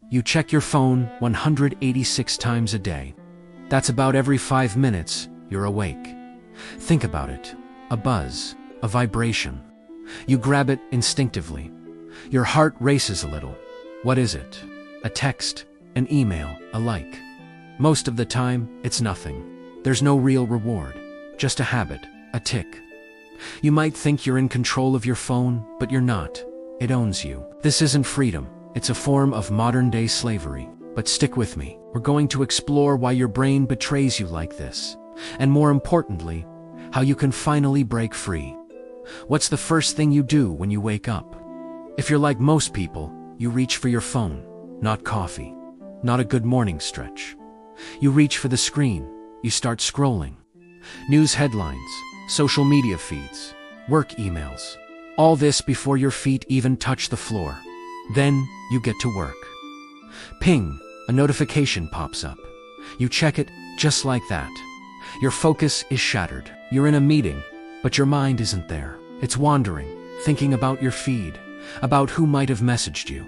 You check your phone 186 times a day. That's about every 5 minutes you're awake. Think about it. A buzz, a vibration. You grab it instinctively. Your heart races a little. What is it? A text, an email, a like. Most of the time, it's nothing. There's no real reward, just a habit, a tick. You might think you're in control of your phone, but you're not. It owns you. This isn't freedom. It's a form of modern-day slavery. But stick with me. We're going to explore why your brain betrays you like this. And more importantly, how you can finally break free. What's the first thing you do when you wake up? If you're like most people, you reach for your phone, not coffee, not a good morning stretch. You reach for the screen. You start scrolling. News headlines, social media feeds, work emails. All this before your feet even touch the floor. Then you get to work. Ping, a notification pops up. You check it just like that. Your focus is shattered. You're in a meeting, but your mind isn't there. It's wandering, thinking about your feed, about who might have messaged you.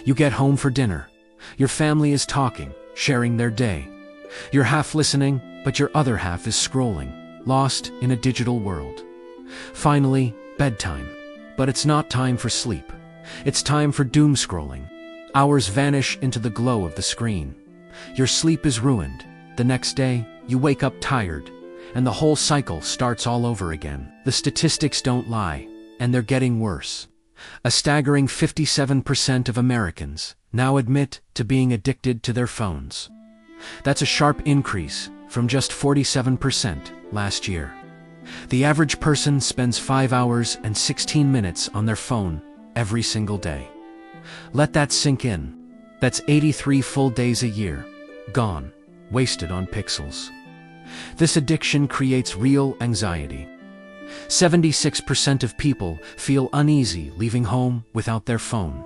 You get home for dinner. Your family is talking, sharing their day. You're half listening, but your other half is scrolling, lost in a digital world. Finally, bedtime. But it's not time for sleep. It's time for doom scrolling. Hours vanish into the glow of the screen. Your sleep is ruined. The next day, you wake up tired, and the whole cycle starts all over again. The statistics don't lie, and they're getting worse. A staggering 57% of Americans now admit to being addicted to their phones. That's a sharp increase from just 47% last year. The average person spends 5 hours and 16 minutes on their phone every single day. Let that sink in. That's 83 full days a year, gone, wasted on pixels. This addiction creates real anxiety. 76% of people feel uneasy leaving home without their phone.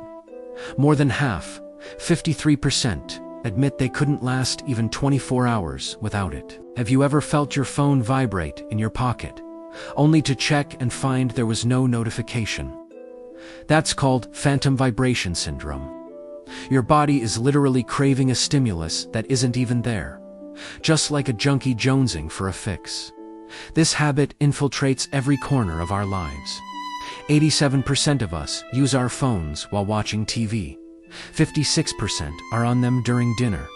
More than half, 53%, admit they couldn't last even 24 hours without it. Have you ever felt your phone vibrate in your pocket, only to check and find there was no notification? That's called phantom vibration syndrome. Your body is literally craving a stimulus that isn't even there, just like a junkie jonesing for a fix. This habit infiltrates every corner of our lives. 87% of us use our phones while watching TV. 56% are on them during dinner.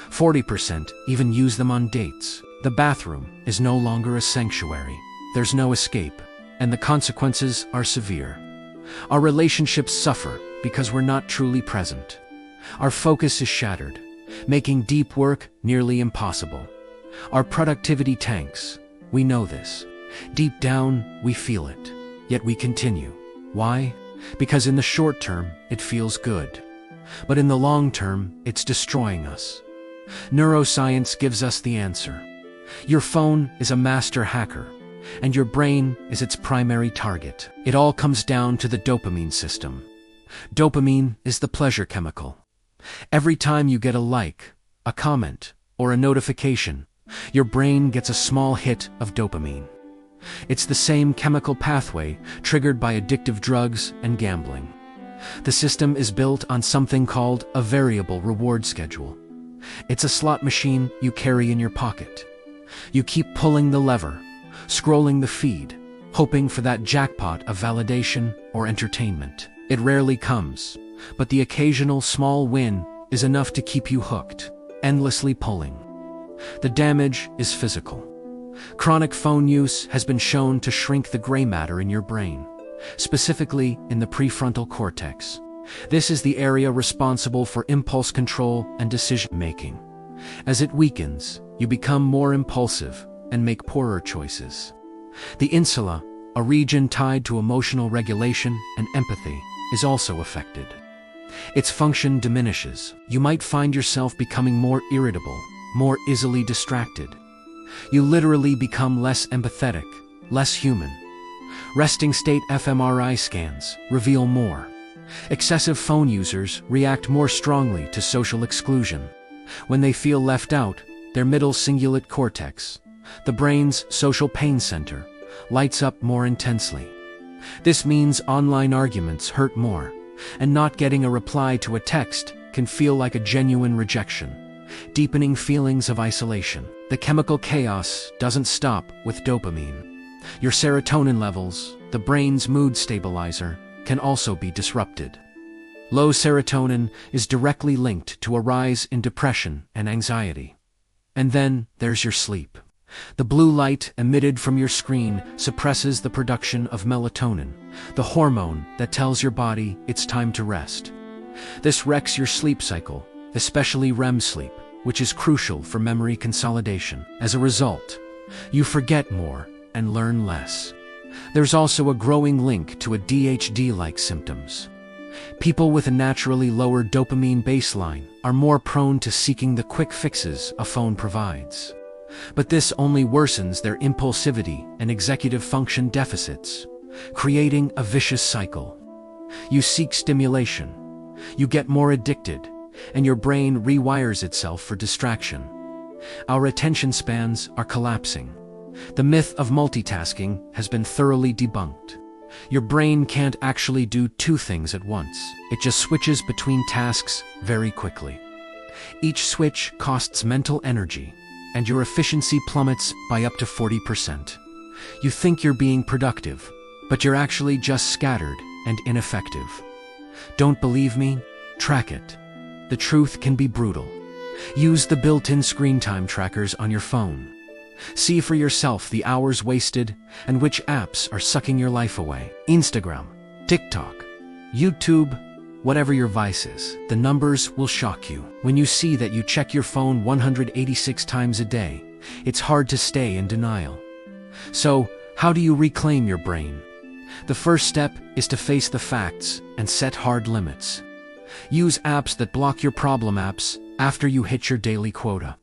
40% even use them on dates. The bathroom is no longer a sanctuary. There's no escape, and the consequences are severe. Our relationships suffer because we're not truly present. Our focus is shattered, making deep work nearly impossible. Our productivity tanks. We know this. Deep down, we feel it. Yet we continue. Why? Because in the short term, it feels good. But in the long term, it's destroying us. Neuroscience gives us the answer. Your phone is a master hacker, and your brain is its primary target. It all comes down to the dopamine system. Dopamine is the pleasure chemical. Every time you get a like, a comment, or a notification, your brain gets a small hit of dopamine. It's the same chemical pathway triggered by addictive drugs and gambling. The system is built on something called a variable reward schedule. It's a slot machine you carry in your pocket. You keep pulling the lever, scrolling the feed, hoping for that jackpot of validation or entertainment. It rarely comes, but the occasional small win is enough to keep you hooked, endlessly pulling. The damage is physical. Chronic phone use has been shown to shrink the gray matter in your brain, specifically in the prefrontal cortex. This is the area responsible for impulse control and decision-making. As it weakens, you become more impulsive and make poorer choices. The insula, a region tied to emotional regulation and empathy, is also affected. Its function diminishes. You might find yourself becoming more irritable, more easily distracted. You literally become less empathetic, less human. Resting state fMRI scans reveal more. Excessive phone users react more strongly to social exclusion. When they feel left out, their middle cingulate cortex, the brain's social pain center, lights up more intensely. This means online arguments hurt more, and not getting a reply to a text can feel like a genuine rejection, deepening feelings of isolation. The chemical chaos doesn't stop with dopamine. Your serotonin levels, the brain's mood stabilizer, can also be disrupted. Low serotonin is directly linked to a rise in depression and anxiety. And then there's your sleep. The blue light emitted from your screen suppresses the production of melatonin, the hormone that tells your body it's time to rest. This wrecks your sleep cycle, especially REM sleep, which is crucial for memory consolidation. As a result, you forget more and learn less. There's also a growing link to ADHD-like symptoms. People with a naturally lower dopamine baseline are more prone to seeking the quick fixes a phone provides. But this only worsens their impulsivity and executive function deficits, creating a vicious cycle. You seek stimulation, you get more addicted, and your brain rewires itself for distraction. Our attention spans are collapsing. The myth of multitasking has been thoroughly debunked. Your brain can't actually do two things at once. It just switches between tasks very quickly. Each switch costs mental energy, and your efficiency plummets by up to 40%. You think you're being productive, but you're actually just scattered and ineffective. Don't believe me? Track it. The truth can be brutal. Use the built-in screen time trackers on your phone. See for yourself the hours wasted and which apps are sucking your life away. Instagram, TikTok, YouTube, whatever your vice is, the numbers will shock you. When you see that you check your phone 186 times a day, it's hard to stay in denial. So, how do you reclaim your brain? The first step is to face the facts and set hard limits. Use apps that block your problem apps after you hit your daily quota.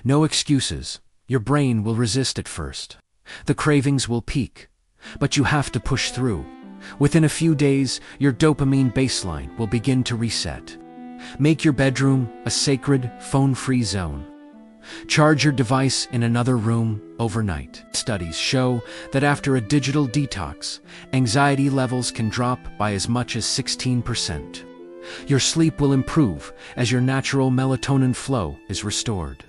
No excuses. Your brain will resist at first. The cravings will peak, but you have to push through. Within a few days, your dopamine baseline will begin to reset. Make your bedroom a sacred, phone-free zone. Charge your device in another room overnight. Studies show that after a digital detox, anxiety levels can drop by as much as 16%. Your sleep will improve as your natural melatonin flow is restored.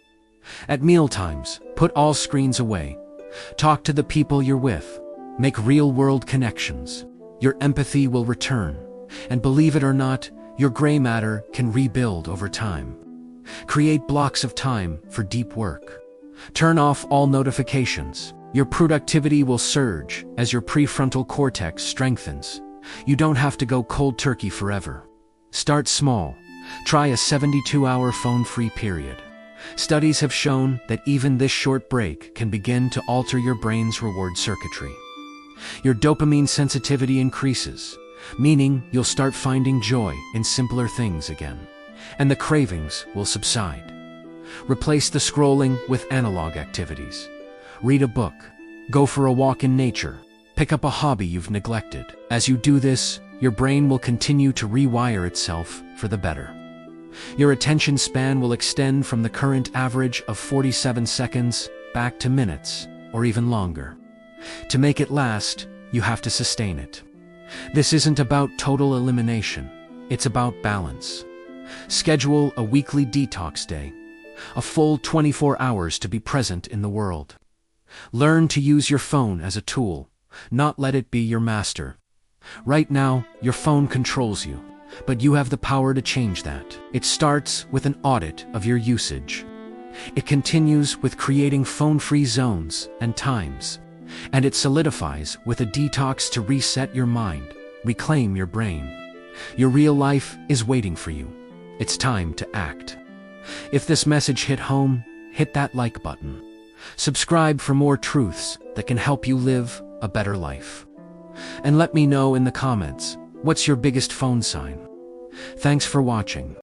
At mealtimes, put all screens away. Talk to the people you're with. Make real-world connections. Your empathy will return. And believe it or not, your gray matter can rebuild over time. Create blocks of time for deep work. Turn off all notifications. Your productivity will surge as your prefrontal cortex strengthens. You don't have to go cold turkey forever. Start small. Try a 72-hour phone-free period. Studies have shown that even this short break can begin to alter your brain's reward circuitry. Your dopamine sensitivity increases, meaning you'll start finding joy in simpler things again, and the cravings will subside. Replace the scrolling with analog activities. Read a book, go for a walk in nature, pick up a hobby you've neglected. As you do this, your brain will continue to rewire itself for the better. Your attention span will extend from the current average of 47 seconds back to minutes, or even longer. To make it last, you have to sustain it. This isn't about total elimination, it's about balance. Schedule a weekly detox day, a full 24 hours to be present in the world. Learn to use your phone as a tool, not let it be your master. Right now, your phone controls you. But you have the power to change that. It starts with an audit of your usage. It continues with creating phone-free zones and times. And it solidifies with a detox to reset your mind, reclaim your brain. Your real life is waiting for you. It's time to act. If this message hit home, hit that like button. Subscribe for more truths that can help you live a better life. And let me know in the comments, what's your biggest phone sign? Thanks for watching.